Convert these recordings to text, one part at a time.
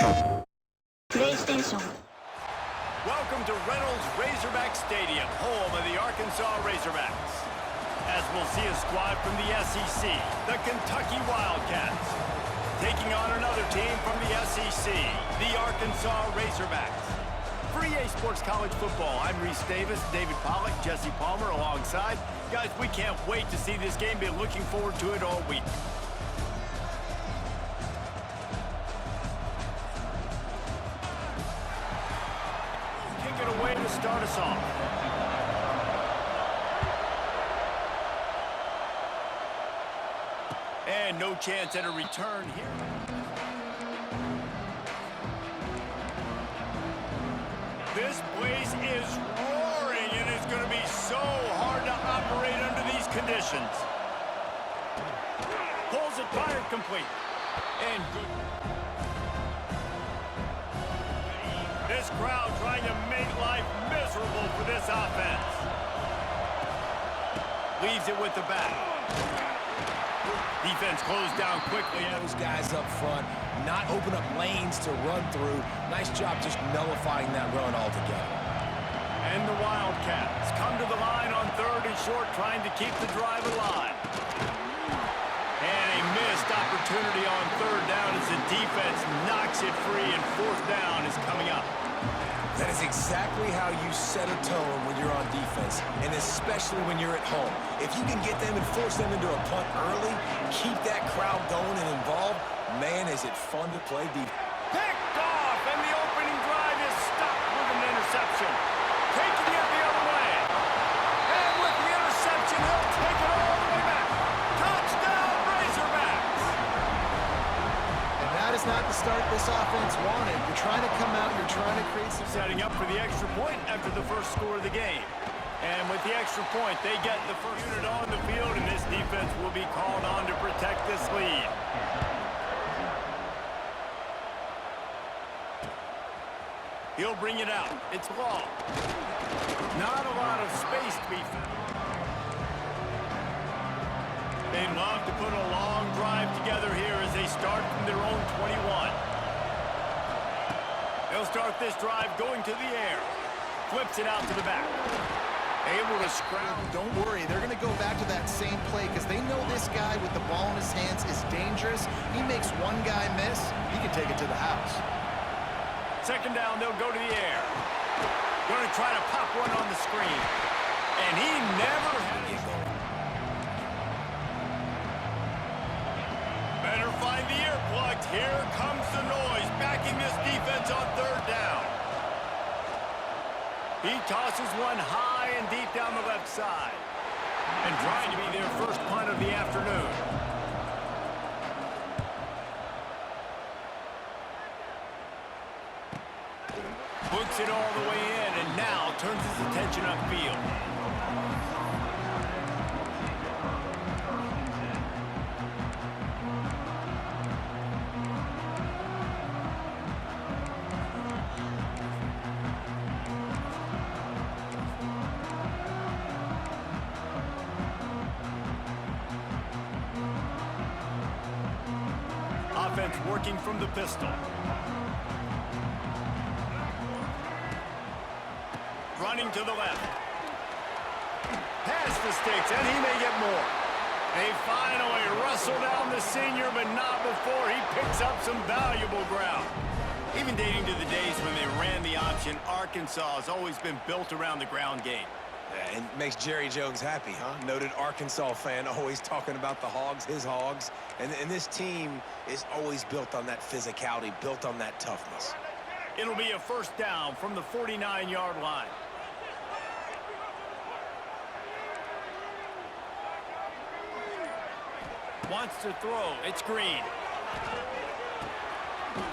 PlayStation. Welcome to Reynolds Razorback Stadium, home of the Arkansas Razorbacks. As we'll see a squad from the SEC, the Kentucky Wildcats, taking on another team from the SEC, the Arkansas Razorbacks. For EA Sports College Football, I'm Reese Davis, David Pollack, Jesse Palmer alongside. Guys, we can't wait to see this game. Been looking forward to it all week. Kick it away to start us off. And no chance at a return here. This place is roaring, and it's going to be so hard to operate under these conditions. Pulls it, fired complete. And good. This crowd trying to make life miserable for this offense. Leaves it with the back. Defense closed down quickly. Those guys up front, not open up lanes to run through. Nice job just nullifying that run altogether. And the Wildcats come to the line on 3rd and short, trying to keep the drive alive. And a missed opportunity on 3rd down as the defense knocks it free, and 4th down is coming up. That is exactly how you set a tone when you're on defense, and especially when you're at home. If you can get them and force them into a punt early, keep that crowd going and involved, man, is it fun to play defense. Picked off, and the opening drive is stopped with an interception. Taking it the other way. And with the interception, he'll take it all the way back. Touchdown, Razorbacks! And that is not the start this offense wanted. You're trying to come out, you're trying to create some... Setting up for the extra point after the first score of the game. And with the extra point, they get the first unit on the field, and this defense will be called on to protect this lead. He'll bring it out. It's long. Not a lot of space to be found. They love to put a long drive together here as they start from their own 21. They'll start this drive going to the air. Flips it out to the back. Able to scramble. Don't worry, they're going to go back to that same play because they know this guy with the ball in his hands is dangerous. He makes one guy miss, he can take it to the house. 2nd down, they'll go to the air. Going to try to pop one on the screen. And he never had it going. Better find the earplugs. Here comes the noise, backing this defense on 3rd down. He tosses one high and deep down the left side. And trying to be their first punt of the afternoon. Books it all the way in, and now turns his attention upfield. Offense working from the pistol. Running to the left. Past the sticks, and he may get more. They finally wrestle down the senior, but not before he picks up some valuable ground. Even dating to the days when they ran the option, Arkansas has always been built around the ground game. Yeah, and makes Jerry Jones happy, huh? Noted Arkansas fan, always talking about the Hogs, his Hogs. And this team is always built on that physicality, built on that toughness. It'll be a 1st down from the 49-yard line. Wants to throw. It's Green.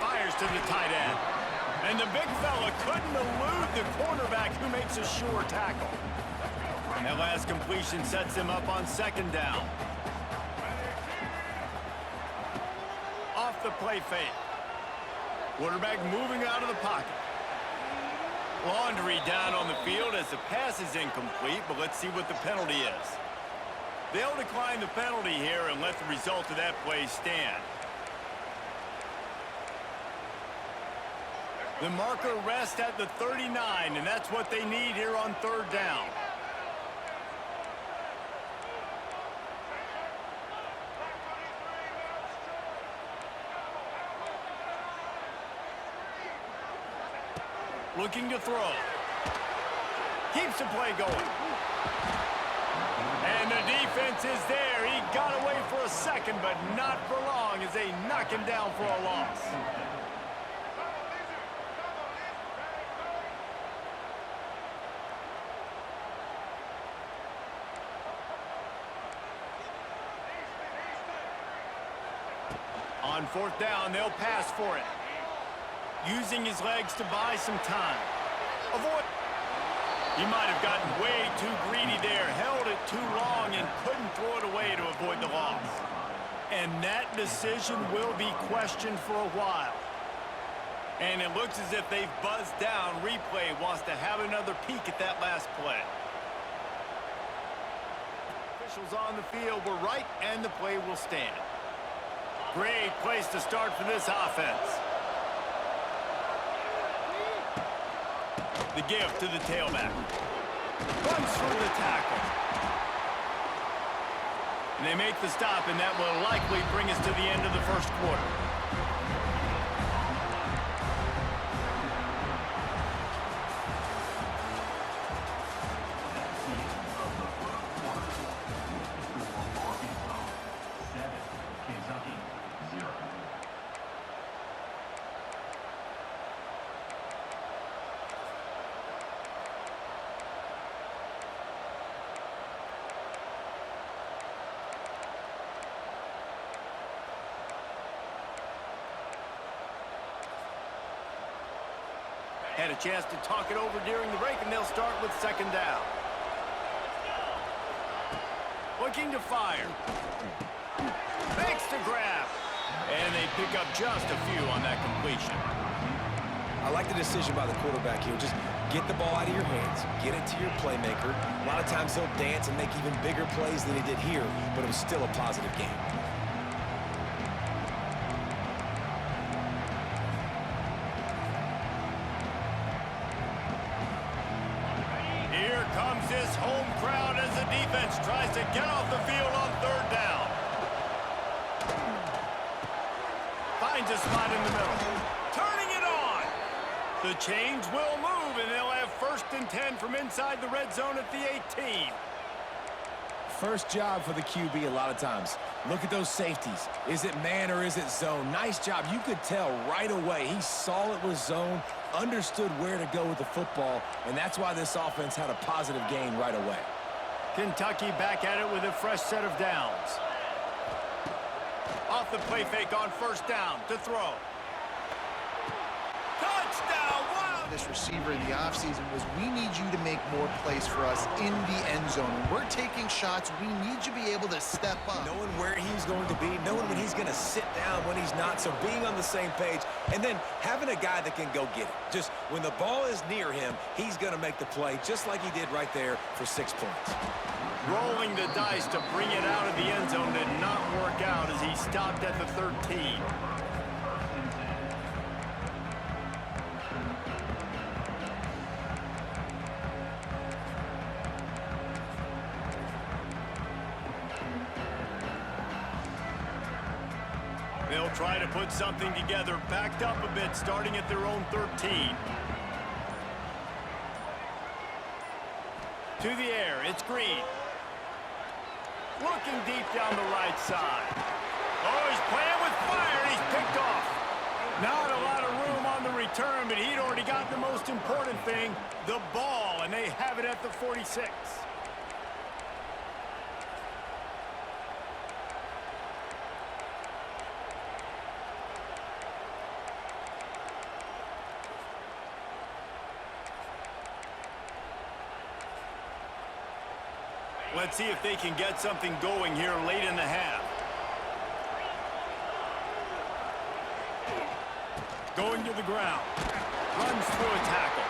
Fires to the tight end. And the big fella couldn't elude the cornerback who makes a sure tackle. That last completion sets him up on 2nd down. Off the play fake. Quarterback moving out of the pocket. Laundry down on the field as the pass is incomplete, but let's see what the penalty is. They'll decline the penalty here and let the result of that play stand. The marker rests at the 39, and that's what they need here on third down. Looking to throw. Keeps the play going. And the defense is there. He got away for a second, but not for long as they knock him down for a loss. On fourth down, they'll pass for it. Using his legs to buy some time. Avoid. He might have gotten way too greedy there, held it too long, and couldn't throw it away to avoid the loss. And that decision will be questioned for a while. And it looks as if they've buzzed down. Replay wants to have another peek at that last play. Officials on the field were right, and the play will stand. Great place to start for this offense. The give to the tailback. Runs through the tackle. And they make the stop, and that will likely bring us to the end of the first quarter. Had a chance to talk it over during the break, and they'll start with second down. Looking to fire. Makes the grab. And they pick up just a few on that completion. I like the decision by the quarterback here. Just get the ball out of your hands. Get it to your playmaker. A lot of times he'll dance and make even bigger plays than he did here, but it was still a positive game. This home crowd as the defense tries to get off the field on third down. Finds a spot in the middle. Turning it on. The chains will move, and they'll have 1st and 10 from inside the red zone at the 18. First job for the QB a lot of times. Look at those safeties. Is it man or is it zone? Nice job. You could tell right away. He saw it was zone, understood where to go with the football, and that's why this offense had a positive gain right away. Kentucky back at it with a fresh set of downs. Off the play fake on first down to throw. Touchdown! Wow! This receiver in the offseason was, we need you to make more plays for us in the end zone. When we're taking shots, we need you to be able to step up. Knowing where he's going to be, knowing when he's going to sit down, when he's not, so being on the same page, and then having a guy that can go get it. Just when the ball is near him, he's going to make the play, just like he did right there for 6 points. Rolling the dice to bring it out of the end zone did not work out as he stopped at the 13. They'll try to put something together, backed up a bit, starting at their own 13. To the air, it's Green. Looking deep down the right side. Oh, he's playing with fire, and he's picked off. Not a lot of room on the return, but he'd already got the most important thing, the ball, and they have it at the 46. Let's see if they can get something going here late in the half. Going to the ground. Runs through a tackle.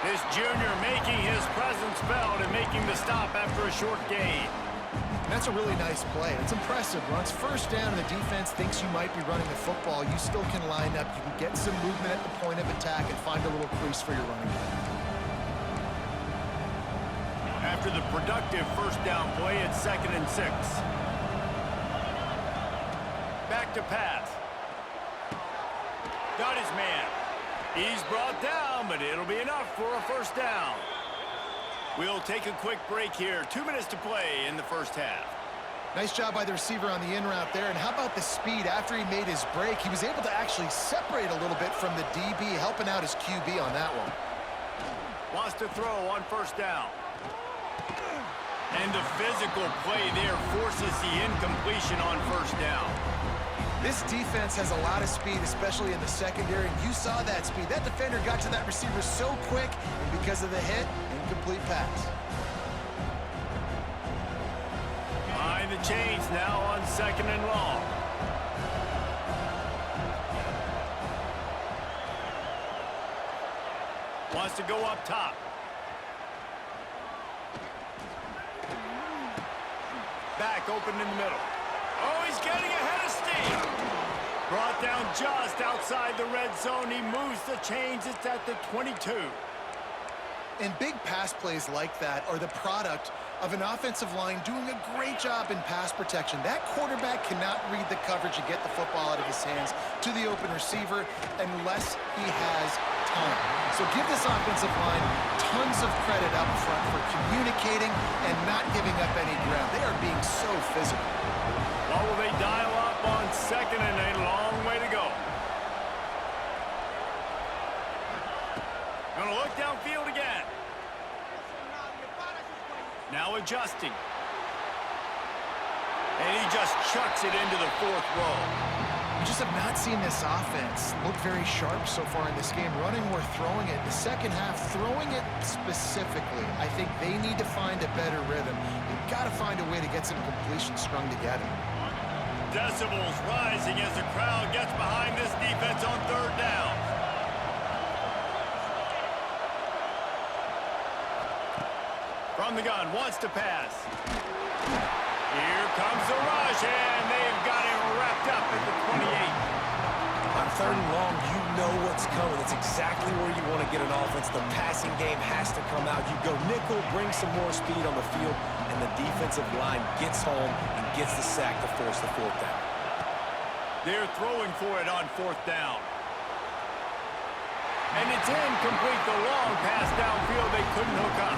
This junior making his presence felt and making the stop after a short gain. That's a really nice play. It's impressive. Once first down and the defense thinks you might be running the football, you still can line up. You can get some movement at the point of attack and find a little crease for your running back. After the productive first down play, it's 2nd and 6. Back to pass. Got his man. He's brought down, but it'll be enough for a first down. We'll take a quick break here. 2 minutes to play in the first half. Nice job by the receiver on the in route there. And how about the speed after he made his break? He was able to actually separate a little bit from the DB, helping out his QB on that one. Wants to throw on first down. And the physical play there forces the incompletion on first down. This defense has a lot of speed, especially in the secondary, and you saw that speed. That defender got to that receiver so quick, and because of the hit, incomplete pass. Behind the chains now on 2nd and long. Wants to go up top. Back open in the middle. Oh, he's getting ahead of steam. Brought down just outside the red zone. He moves the chains. It's at the 22. And big pass plays like that are the product of an offensive line doing a great job in pass protection. That quarterback cannot read the coverage and get the football out of his hands to the open receiver unless he has time. So give this offensive line tons of credit up front for communicating and not giving up any ground. They are being so physical. What will they dial up on 2nd and a long way to go? Gonna look downfield again. Now adjusting. And he just chucks it into the 4th row. We just have not seen this offense look very sharp so far in this game, running or throwing it. The second half, throwing it specifically, I think they need to find a better rhythm. They've got to find a way to get some completions strung together. Decibels rising as the crowd gets behind this defense on 3rd down. From the gun, wants to pass. Here comes the rush, and they've got him wrapped up at the 28. On 3rd and long, you know what's coming. It's exactly where you want to get an offense. The passing game has to come out. You go nickel, bring some more speed on the field, and the defensive line gets home and gets the sack to force the 4th down. They're throwing for it on 4th down. And it's incomplete. The long pass downfield they couldn't hook up.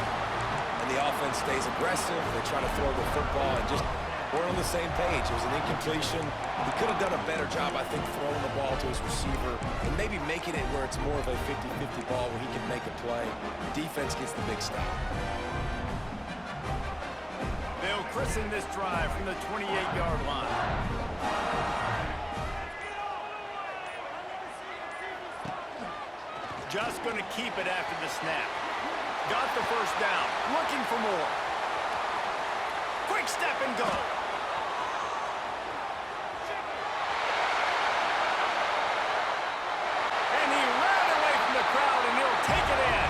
And the offense stays aggressive. They try to throw the football and just we're on the same page. It was an incompletion. He could have done a better job, I think, throwing the ball to his receiver and maybe making it where it's more of a 50-50 ball where he can make a play. Defense gets the big stop. They'll christen this drive from the 28-yard line. Just going to keep it after the snap. Got the first down. Looking for more. Quick step and go. And he ran away from the crowd, and he'll take it in.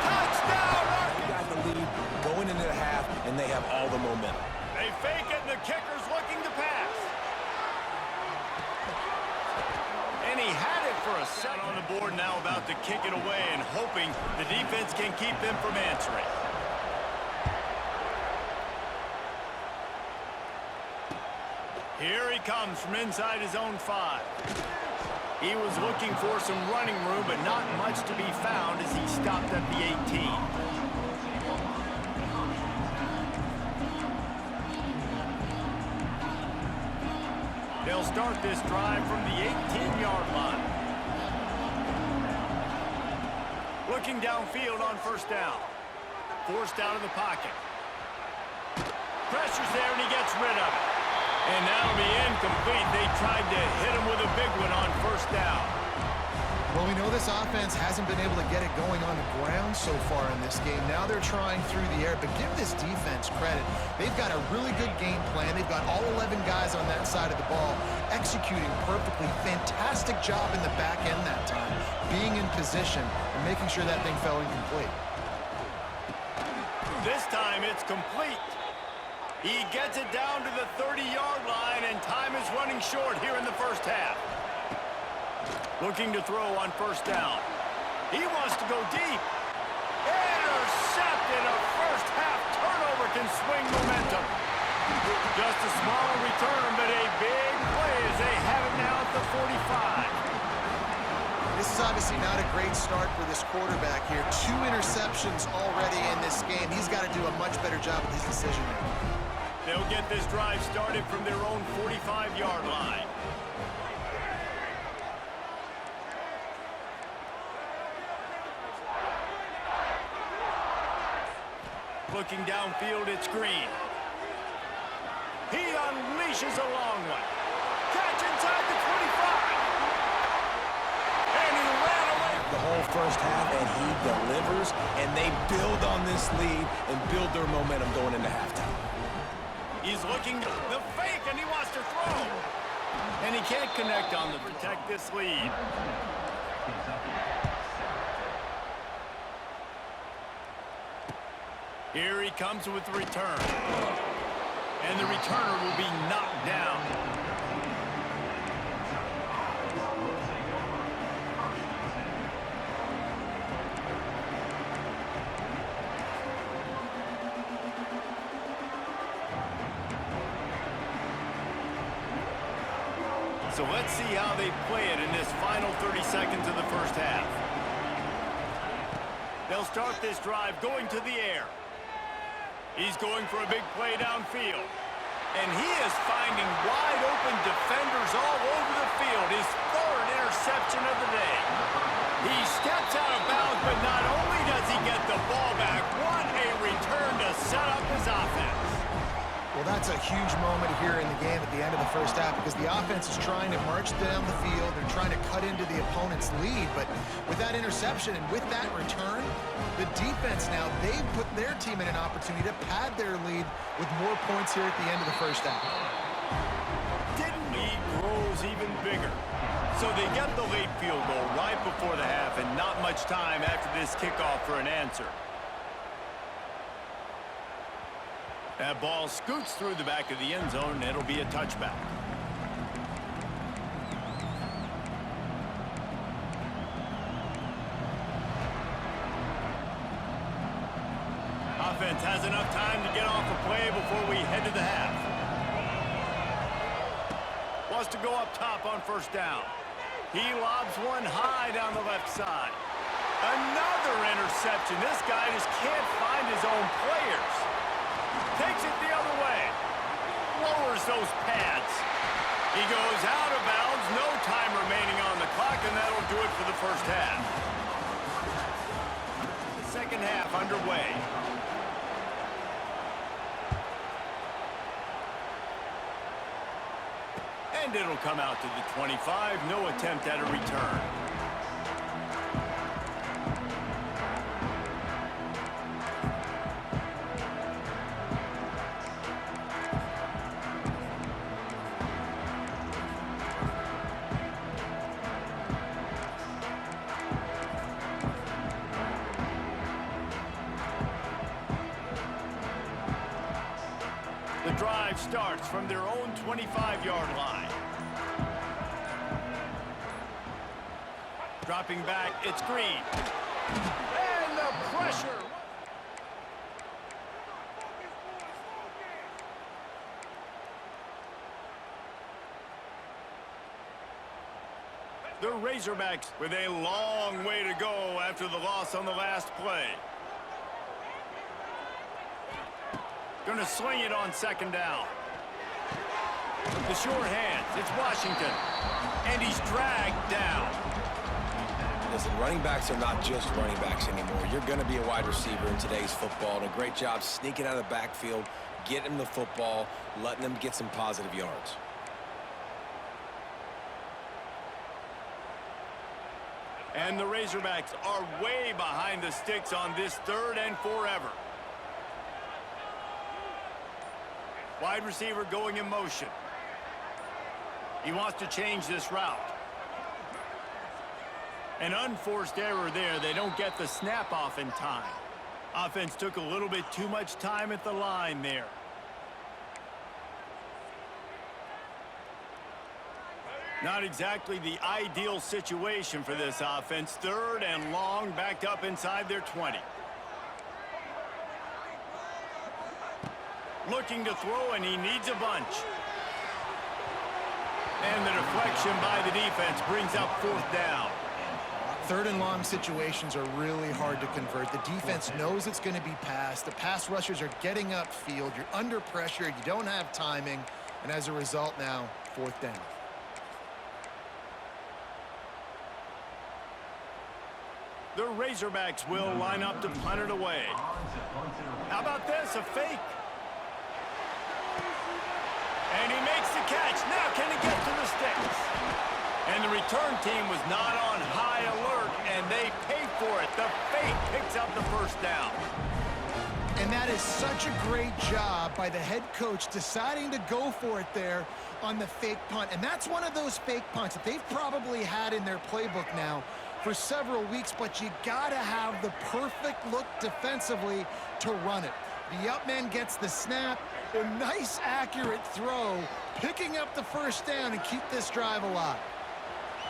Touchdown, They got the lead going into the half, and they have all the momentum. They fake it, and the kicker's looking to pass. And he had it for a second. On the board now, about to kick it away and hoping the defense can keep them from answering. Here he comes from inside his own 5. He was looking for some running room, but not much to be found as he stopped at the 18. They'll start this drive from the 18-yard line. Looking downfield on first down. Forced out of the pocket. Pressure's there, and he gets rid of it. And that'll be incomplete. They tried to hit him with a big one on first down. Well, we know this offense hasn't been able to get it going on the ground so far in this game. Now they're trying through the air, but give this defense credit. They've got a really good game plan. They've got all 11 guys on that side of the ball executing perfectly. Fantastic job in the back end that time, being in position and making sure that thing fell incomplete. This time it's complete. He gets it down to the 30-yard line, and time is running short here in the first half. Looking to throw on first down. He wants to go deep. Intercepted. A first-half turnover can swing momentum. Just a small return, but a big play as they have it now at the 45. This is obviously not a great start for this quarterback here. 2 interceptions already in this game. He's got to do a much better job with his decision-making. They'll get this drive started from their own 45-yard line. Looking downfield, it's Green. He unleashes a long one. Catch inside the 25. And he ran away. The whole first half, and he delivers, and they build on this lead and build their momentum going into halftime. He's looking the fake, and he wants to throw. And he can't connect on the protect this lead. Here he comes with the return. And the returner will be knocked down. So let's see how they play it in this final 30 seconds of the first half. They'll start this drive going to the air. He's going for a big play downfield. And he is finding wide open defenders all over the field. His 3rd interception of the day. He steps out of bounds, but not only does he get the ball back, what a return to set up his offense. Well, that's a huge moment here in the game at the end of the first half because the offense is trying to march down the field. They're trying to cut into the opponent's lead. But with that interception and with that return, the defense now, they've put their team in an opportunity to pad their lead with more points here at the end of the first half. Didn't lead grows even bigger. So they get the late field goal right before the half and not much time after this kickoff for an answer. That ball scoots through the back of the end zone, and it'll be a touchback. Offense has enough time to get off a play before we head to the half. Wants to go up top on first down. He lobs one high down the left side. Another interception. This guy just can't find his own players. Takes it the other way. Lowers those pads. He goes out of bounds. No time remaining on the clock, and that'll do it for the first half. The second half underway. And it'll come out to the 25. No attempt at a return. The drive starts from their own 25-yard line. Dropping back, it's Green. And the pressure. The Razorbacks with a long way to go after the loss on the last play. Going to swing it on second down. The sure hands, it's Washington. And he's dragged down. Listen, running backs are not just running backs anymore. You're going to be a wide receiver in today's football. And a great job sneaking out of the backfield, getting them the football, letting them get some positive yards. And the Razorbacks are way behind the sticks on this 3rd and forever. Wide receiver going in motion. He wants to change this route. An unforced error there. They don't get the snap off in time. Offense took a little bit too much time at the line there. Not exactly the ideal situation for this offense. 3rd and long, backed up inside their 20. Looking to throw, and he needs a bunch. And the deflection by the defense brings up 4th down. 3rd and long situations are really hard to convert. The defense knows it's going to be passed. The pass rushers are getting upfield. You're under pressure. You don't have timing. And as a result now, 4th down. The Razorbacks will line up to punt it away. How about this? A fake. And he makes the catch. Now can he get to the sticks? And the return team was not on high alert, and they pay for it. The fake picks up the 1st down. And that is such a great job by the head coach deciding to go for it there on the fake punt. And that's one of those fake punts that they've probably had in their playbook now for several weeks, but you gotta have the perfect look defensively to run it. The up man gets the snap, a nice accurate throw, picking up the 1st down and keep this drive alive.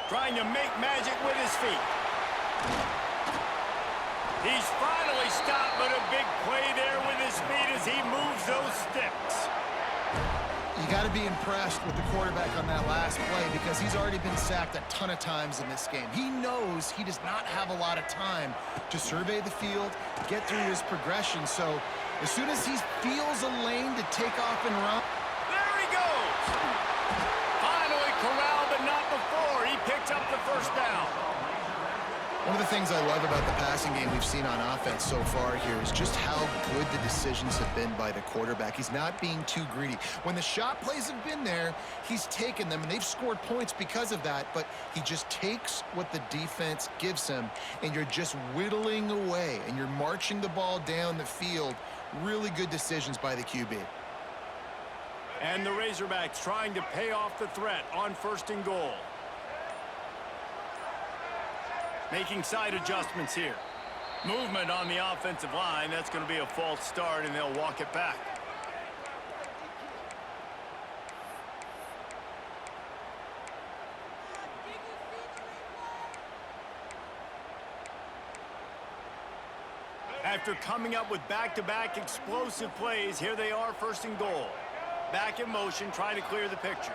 Trying to make magic with his feet. He's finally stopped, but a big play there with his feet as he moves those sticks. You got to be impressed with the quarterback on that last play because he's already been sacked a ton of times in this game. He knows he does not have a lot of time to survey the field, get through his progression. So as soon as he feels a lane to take off and run. There he goes. Finally corralled, but not before. He picks up the 1st down. One of the things I love about the passing game we've seen on offense so far here is just how good the decisions have been by the quarterback. He's not being too greedy. When the shot plays have been there, he's taken them, and they've scored points because of that, but he just takes what the defense gives him, and you're just whittling away, and you're marching the ball down the field. Really good decisions by the QB. And the Razorbacks trying to pay off the threat on 1st and goal. Making side adjustments here. Movement on the offensive line. That's going to be a false start, and they'll walk it back. After coming up with back-to-back explosive plays, here they are 1st and goal. Back in motion, trying to clear the picture.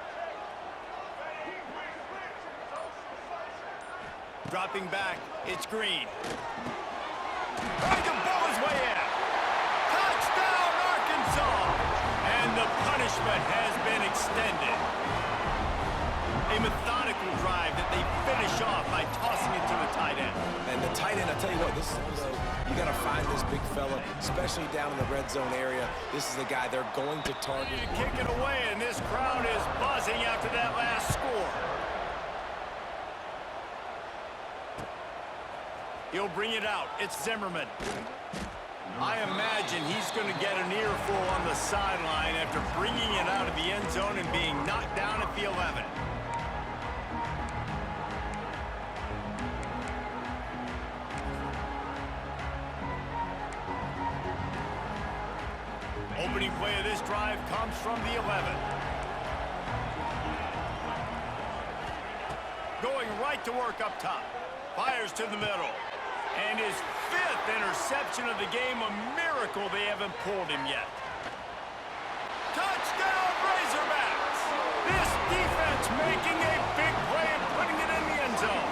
Dropping back, it's Green. Trying to blow his way in. Touchdown, Arkansas! And the punishment has been extended. A methodical drive that they finish off by tossing it to the tight end. And the tight end, I tell you what, this is you got to find this big fella, especially down in the red zone area. This is the guy they're going to target. Kick it away, and this crowd is buzzing after that last score. He'll bring it out. It's Zimmerman. I imagine he's going to get an earful on the sideline after bringing it out of the end zone and being knocked down at the 11. Opening play of this drive comes from the 11. Going right to work up top. Fires to the middle. And his 5th interception of the game, a miracle they haven't pulled him yet. Touchdown, Razorbacks! This defense making a big play and putting it in the end zone.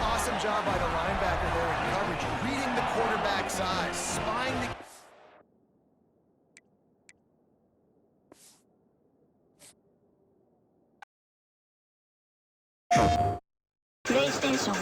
Awesome job by the linebacker there in coverage, reading the quarterback's eyes, spying the... PlayStation